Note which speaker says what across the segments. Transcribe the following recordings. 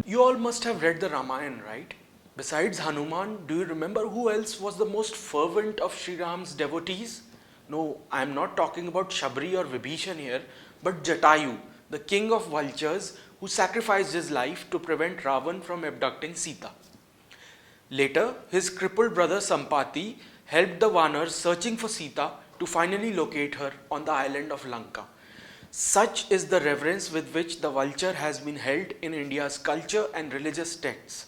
Speaker 1: You all must have read the Ramayana, right? Besides Hanuman, do you remember who else was the most fervent of Sri Ram's devotees? No, I am not talking about Shabri or Vibhishan here, but Jatayu, the king of vultures who sacrificed his life to prevent Ravan from abducting Sita. Later, his crippled brother Sampati helped the Vanars searching for Sita to finally locate her on the island of Lanka. Such is the reverence with which the vulture has been held in India's culture and religious texts.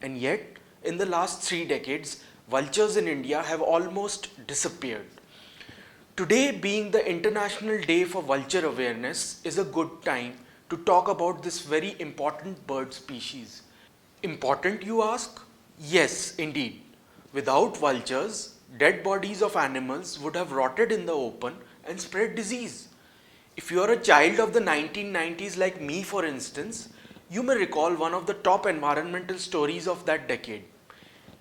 Speaker 1: And yet, in the last 3 decades, vultures in India have almost disappeared. Today, being the International Day for Vulture Awareness, is a good time to talk about this very important bird species. Important, you ask? Yes, indeed. Without vultures, dead bodies of animals would have rotted in the open and spread disease. If you are a child of the 1990s like me, for instance, you may recall one of the top environmental stories of that decade.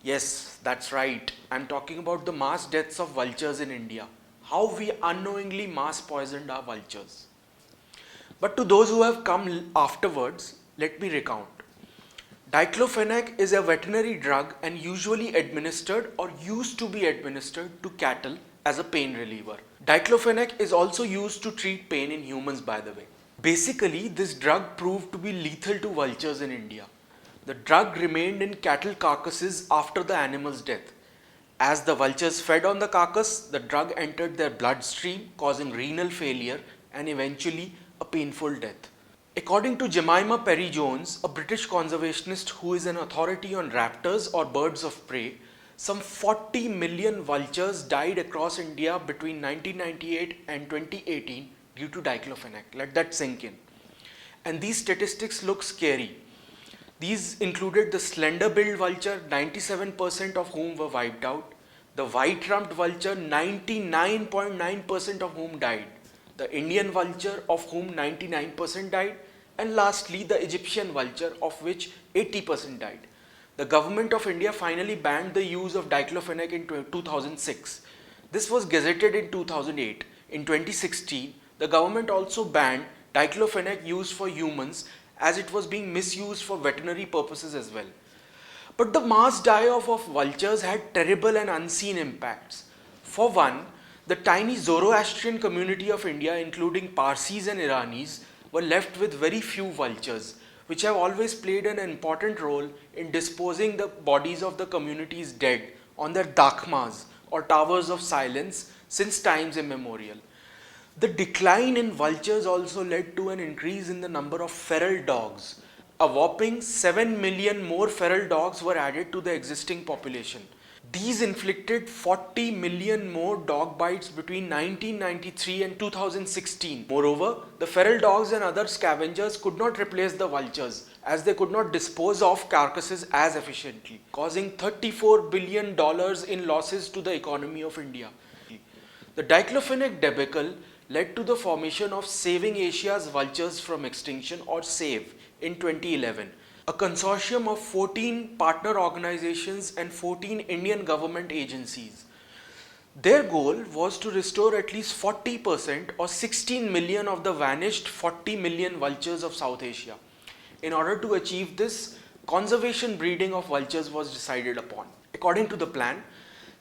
Speaker 1: Yes, that's right. I'm talking about the mass deaths of vultures in India. How we unknowingly mass poisoned our vultures. But to those who have come afterwards, let me recount. Diclofenac is a veterinary drug and usually administered or used to be administered to cattle as a pain reliever. Diclofenac is also used to treat pain in humans, by the way. Basically, this drug proved to be lethal to vultures in India. The drug remained in cattle carcasses after the animal's death. As the vultures fed on the carcass, the drug entered their bloodstream, causing renal failure and eventually a painful death. According to Jemima Perry Jones, a British conservationist who is an authority on raptors or birds of prey, some 40 million vultures died across India between 1998 and 2018 due to diclofenac. Let that sink in. And these statistics look scary. These included the slender-billed vulture, 97% of whom were wiped out, the white-rumped vulture, 99.9% of whom died, the Indian vulture, of whom 99% died, and lastly the Egyptian vulture, of which 80% died. The government of India finally banned the use of diclofenac in 2006. This was gazetted in 2008. In 2016, the government also banned diclofenac use for humans as it was being misused for veterinary purposes as well. But the mass die-off of vultures had terrible and unseen impacts. For one, the tiny Zoroastrian community of India, including Parsis and Iranis, were left with very few vultures, which have always played an important role in disposing the bodies of the community's dead on their dakmas or towers of silence since times immemorial. The decline in vultures also led to an increase in the number of feral dogs. A whopping 7 million more feral dogs were added to the existing population. These inflicted 40 million more dog bites between 1993 and 2016. Moreover, the feral dogs and other scavengers could not replace the vultures as they could not dispose of carcasses as efficiently, causing $34 billion in losses to the economy of India. The diclofenac debacle led to the formation of Saving Asia's Vultures from Extinction, or SAVE, in 2011. A consortium of 14 partner organizations and 14 Indian government agencies. Their goal was to restore at least 40% or 16 million of the vanished 40 million vultures of South Asia. In order to achieve this, conservation breeding of vultures was decided upon. According to the plan,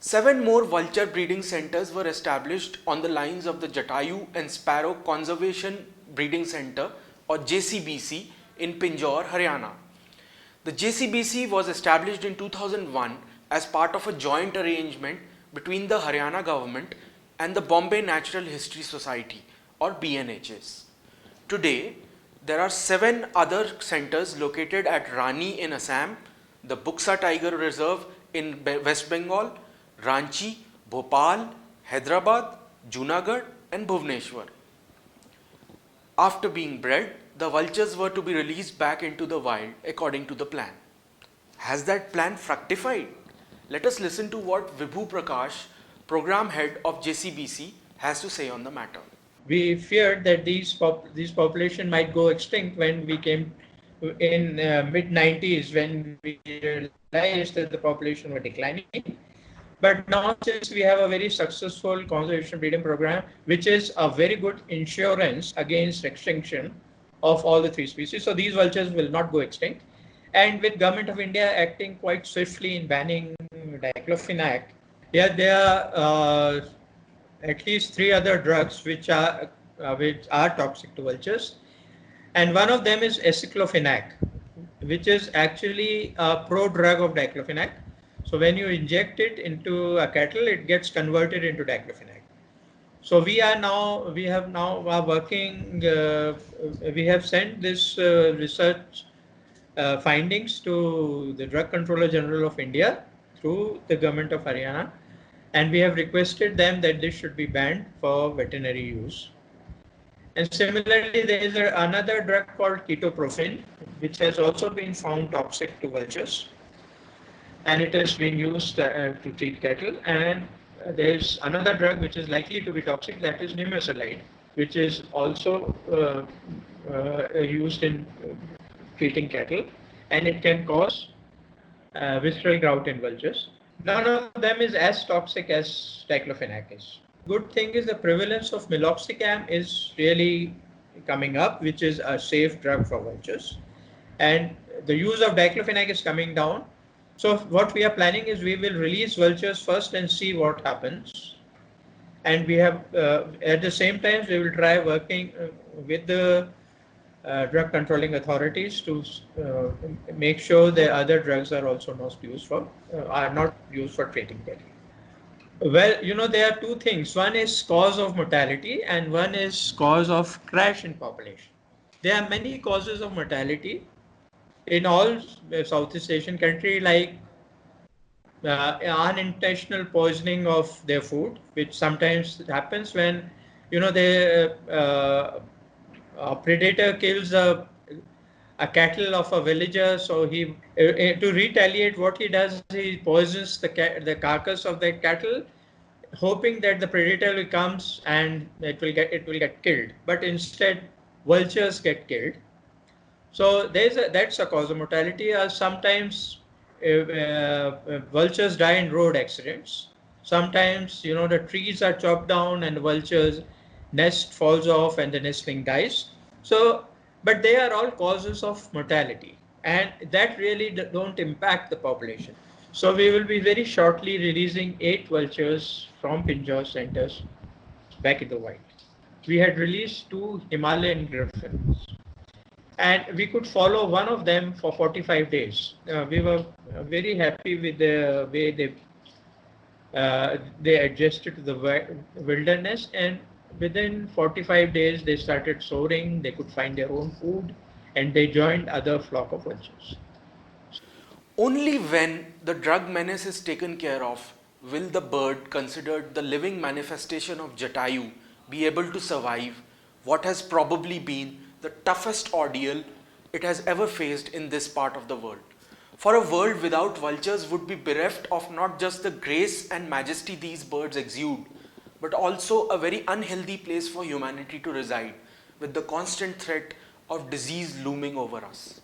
Speaker 1: 7 more vulture breeding centers were established on the lines of the Jatayu and Sparrow Conservation Breeding Center, or JCBC, in Pinjore, Haryana. The JCBC was established in 2001 as part of a joint arrangement between the Haryana government and the Bombay Natural History Society, or BNHS. Today, there are 7 other centers located at Rani in Assam, the Buksa Tiger Reserve in West Bengal, Ranchi, Bhopal, Hyderabad, Junagadh and Bhubaneswar. After being bred, the vultures were to be released back into the wild according to the plan. Has that plan fructified? Let us listen to what Vibhu Prakash, program head of JCBC, has to say on the matter.
Speaker 2: We feared that these population might go extinct when we came in mid 90s, when we realized that the population were declining. But now, since we have a very successful conservation breeding program, which is a very good insurance against extinction of all the three species, so these vultures will not go extinct. And with Government of India acting quite swiftly in banning Diclofenac, yeah, there are at least three other drugs which are toxic to vultures, and one of them is aceclofenac, which is actually a pro-drug of diclofenac. So when you inject it into a cattle, it gets converted into diclofenac. So we have now are working, we have sent this research findings to the Drug Controller General of India through the government of Haryana, and we have requested them that this should be banned for veterinary use. And similarly, there is another drug called ketoprofen, which has also been found toxic to vultures, and it has been used to treat cattle. And there is another drug which is likely to be toxic, that is nimesulide, which is also used in treating cattle, and it can cause visceral gout in vultures. None of them is as toxic as diclofenac is. Good thing is the prevalence of meloxicam is really coming up, which is a safe drug for vultures. And the use of diclofenac is coming down. So what we are planning is we will release vultures first and see what happens. And we have, at the same time, we will try working with the drug controlling authorities to make sure the other drugs are also not used for treating cattle. Well, there are two things. One is cause of mortality and one is cause of crash in population. There are many causes of mortality in all Southeast Asian country, like unintentional poisoning of their food, which sometimes happens when a predator kills a cattle of a villager. So he to retaliate, what he does, he poisons the carcass of the cattle, hoping that the predator will comes and it will get killed. But instead, vultures get killed. So that's a cause of mortality. Sometimes vultures die in road accidents. Sometimes the trees are chopped down and the vultures nest falls off and the nestling dies. So, but they are all causes of mortality, and that really don't impact the population. So we will be very shortly releasing 8 vultures from Pinjore centers back in the wild. We had released 2 Himalayan griffins, and we could follow one of them for 45 days. We were very happy with the way they adjusted to the wilderness, and within 45 days they started soaring, they could find their own food, and they joined other flock of vultures.
Speaker 1: Only when the drug menace is taken care of will the bird, considered the living manifestation of Jatayu, be able to survive what has probably been the toughest ordeal it has ever faced in this part of the world. For a world without vultures would be bereft of not just the grace and majesty these birds exude, but also a very unhealthy place for humanity to reside, with the constant threat of disease looming over us.